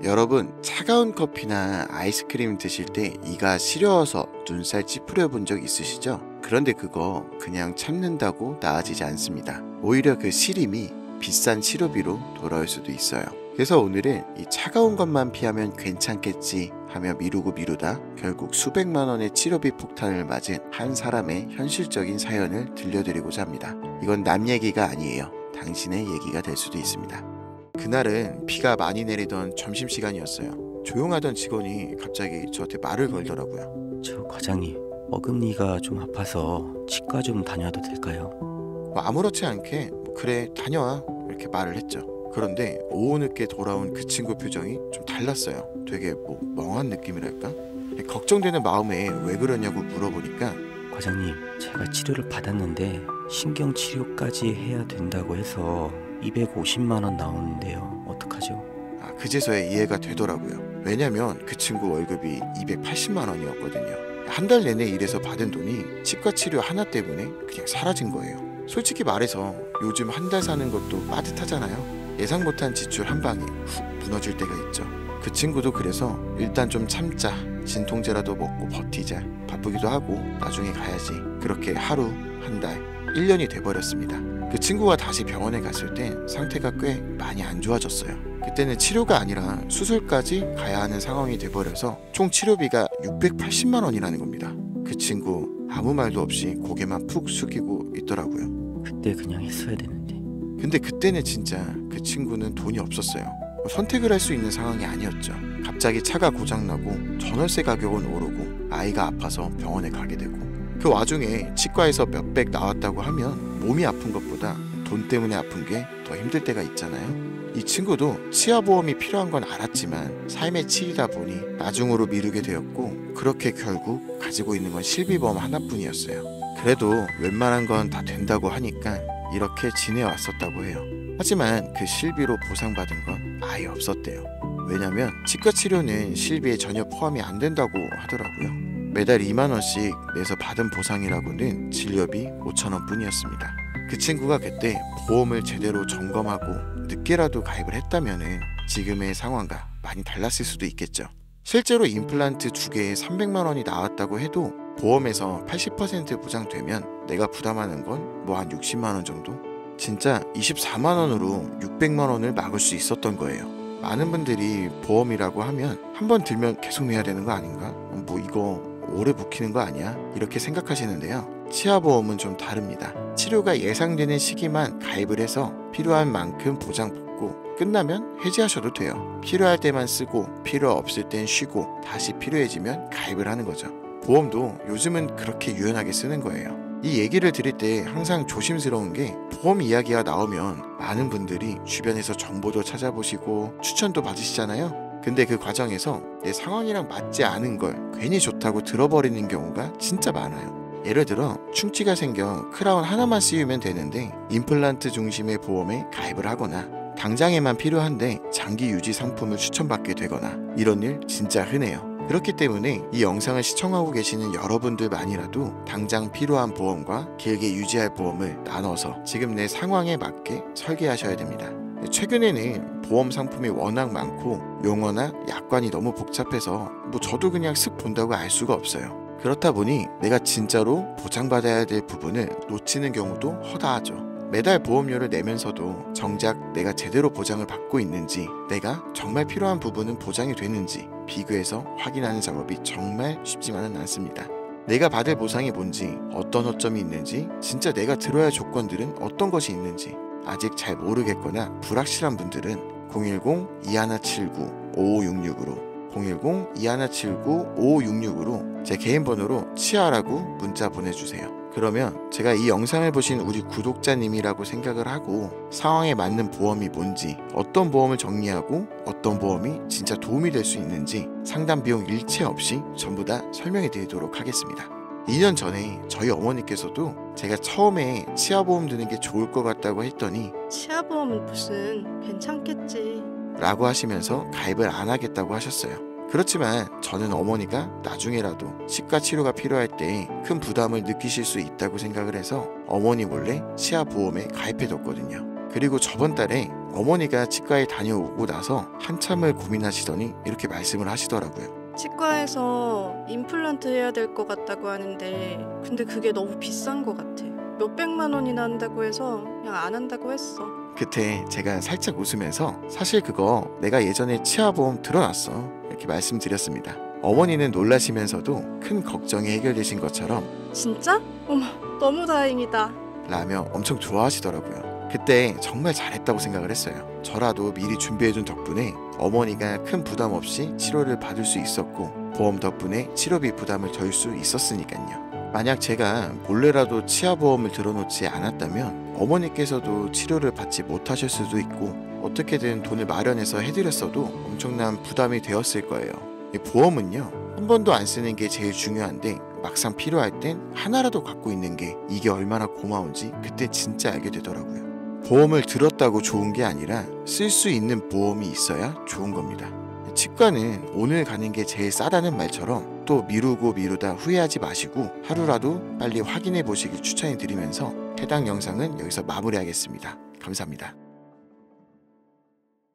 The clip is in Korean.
여러분, 차가운 커피나 아이스크림 드실 때 이가 시려워서 눈살 찌푸려 본 적 있으시죠? 그런데 그거 그냥 참는다고 나아지지 않습니다. 오히려 그 시림이 비싼 치료비로 돌아올 수도 있어요. 그래서 오늘은 이 차가운 것만 피하면 괜찮겠지 하며 미루다 결국 수백만 원의 치료비 폭탄을 맞은 한 사람의 현실적인 사연을 들려드리고자 합니다. 이건 남 얘기가 아니에요. 당신의 얘기가 될 수도 있습니다. 그날은 비가 많이 내리던 점심시간이었어요. 조용하던 직원이 갑자기 저한테 말을 걸더라고요. 저 과장님, 어금니가 좀 아파서 치과 좀 다녀도 될까요? 아무렇지 않게 그래 다녀와 이렇게 말을 했죠. 그런데 오후 늦게 돌아온 그 친구 표정이 좀 달랐어요. 되게 멍한 느낌이랄까? 걱정되는 마음에 왜 그러냐고 물어보니까 과장님, 제가 치료를 받았는데 신경치료까지 해야 된다고 해서 250만 원 나오는데요. 어떡하죠? 그제서야 이해가 되더라고요. 왜냐면 그 친구 월급이 280만 원이었거든요. 한 달 내내 일해서 받은 돈이 치과 치료 하나 때문에 그냥 사라진 거예요. 솔직히 말해서 요즘 한 달 사는 것도 빠듯하잖아요. 예상 못한 지출 한 방에 훅 무너질 때가 있죠. 그 친구도 그래서 일단 좀 참자, 진통제라도 먹고 버티자, 바쁘기도 하고 나중에 가야지, 그렇게 하루, 한 달, 1년이 돼버렸습니다. 그 친구가 다시 병원에 갔을 때 상태가 꽤 많이 안 좋아졌어요. 그때는 치료가 아니라 수술까지 가야 하는 상황이 돼버려서 총 치료비가 680만 원이라는 겁니다. 그 친구 아무 말도 없이 고개만 푹 숙이고 있더라고요. 그때 그냥 했어야 되는데. 근데 그때는 진짜 그 친구는 돈이 없었어요. 선택을 할 수 있는 상황이 아니었죠. 갑자기 차가 고장나고 전월세 가격은 오르고 아이가 아파서 병원에 가게 되고, 그 와중에 치과에서 몇백 나왔다고 하면 몸이 아픈 것보다 돈 때문에 아픈 게 더 힘들 때가 있잖아요. 이 친구도 치아보험이 필요한 건 알았지만 삶에 치이다 보니 나중으로 미루게 되었고, 그렇게 결국 가지고 있는 건 실비보험 하나뿐이었어요. 그래도 웬만한 건 다 된다고 하니까 이렇게 지내왔었다고 해요. 하지만 그 실비로 보상받은 건 아예 없었대요. 왜냐면 치과 치료는 실비에 전혀 포함이 안 된다고 하더라고요. 매달 2만 원씩 내서 받은 보상이라고는 진료비 5천 원 뿐이었습니다. 그 친구가 그때 보험을 제대로 점검하고 늦게라도 가입을 했다면은 지금의 상황과 많이 달랐을 수도 있겠죠. 실제로 임플란트 2개에 300만 원이 나왔다고 해도 보험에서 80% 보장되면 내가 부담하는 건 한 60만 원 정도? 진짜 24만 원으로 600만 원을 막을 수 있었던 거예요. 많은 분들이 보험이라고 하면 한 번 들면 계속 내야 되는 거 아닌가? 이거 오래 묵히는 거 아니야? 이렇게 생각하시는데요. 치아보험은 좀 다릅니다. 치료가 예상되는 시기만 가입을 해서 필요한 만큼 보장받고 끝나면 해지하셔도 돼요. 필요할 때만 쓰고 필요 없을 땐 쉬고 다시 필요해지면 가입을 하는 거죠. 보험도 요즘은 그렇게 유연하게 쓰는 거예요. 이 얘기를 드릴 때 항상 조심스러운 게, 보험 이야기가 나오면 많은 분들이 주변에서 정보도 찾아보시고 추천도 받으시잖아요. 근데 그 과정에서 내 상황이랑 맞지 않은 걸 괜히 좋다고 들어버리는 경우가 진짜 많아요. 예를 들어 충치가 생겨 크라운 하나만 씌우면 되는데 임플란트 중심의 보험에 가입을 하거나, 당장에만 필요한데 장기 유지 상품을 추천받게 되거나, 이런 일 진짜 흔해요. 그렇기 때문에 이 영상을 시청하고 계시는 여러분들만이라도 당장 필요한 보험과 길게 유지할 보험을 나눠서 지금 내 상황에 맞게 설계하셔야 됩니다. 최근에는 보험 상품이 워낙 많고 용어나 약관이 너무 복잡해서 저도 그냥 쓱 본다고 알 수가 없어요. 그렇다 보니 내가 진짜로 보장받아야 될 부분을 놓치는 경우도 허다하죠. 매달 보험료를 내면서도 정작 내가 제대로 보장을 받고 있는지, 내가 정말 필요한 부분은 보장이 되는지 비교해서 확인하는 작업이 정말 쉽지만은 않습니다. 내가 받을 보상이 뭔지, 어떤 허점이 있는지, 진짜 내가 들어야 할 조건들은 어떤 것이 있는지 아직 잘 모르겠거나 불확실한 분들은 010-2179-5566으로 010-2179-5566으로 제 개인 번호로 치아라고 문자 보내주세요. 그러면 제가 이 영상을 보신 우리 구독자님이라고 생각을 하고 상황에 맞는 보험이 뭔지, 어떤 보험을 정리하고 어떤 보험이 진짜 도움이 될 수 있는지 상담 비용 일체 없이 전부 다 설명해 드리도록 하겠습니다. 2년 전에 저희 어머니께서도 제가 처음에 치아보험 드는 게 좋을 것 같다고 했더니 치아보험은 무슨 괜찮겠지 라고 하시면서 가입을 안 하겠다고 하셨어요. 그렇지만 저는 어머니가 나중에라도 치과 치료가 필요할 때 큰 부담을 느끼실 수 있다고 생각을 해서 어머니 몰래 치아보험에 가입해뒀거든요. 그리고 저번 달에 어머니가 치과에 다녀오고 나서 한참을 고민하시더니 이렇게 말씀을 하시더라고요. 치과에서 임플란트 해야 될 것 같다고 하는데 근데 그게 너무 비싼 것 같아. 몇백만 원이나 한다고 해서 그냥 안 한다고 했어. 그때 제가 살짝 웃으면서 사실 그거 내가 예전에 치아보험 들어놨어 이렇게 말씀드렸습니다. 어머니는 놀라시면서도 큰 걱정이 해결되신 것처럼 진짜? 어머, 너무 다행이다. 라며 엄청 좋아하시더라고요. 그때 정말 잘했다고 생각을 했어요. 저라도 미리 준비해둔 덕분에 어머니가 큰 부담 없이 치료를 받을 수 있었고 보험 덕분에 치료비 부담을 덜 수 있었으니까요. 만약 제가 몰래라도 치아보험을 들어놓지 않았다면 어머니께서도 치료를 받지 못하실 수도 있고 어떻게든 돈을 마련해서 해드렸어도 엄청난 부담이 되었을 거예요. 이 보험은요, 한 번도 안 쓰는 게 제일 중요한데 막상 필요할 땐 하나라도 갖고 있는 게 이게 얼마나 고마운지 그때 진짜 알게 되더라고요. 보험을 들었다고 좋은 게 아니라 쓸 수 있는 보험이 있어야 좋은 겁니다. 치과는 오늘 가는 게 제일 싸다는 말처럼 또 미루고 미루다 후회하지 마시고 하루라도 빨리 확인해 보시길 추천해 드리면서 해당 영상은 여기서 마무리하겠습니다. 감사합니다.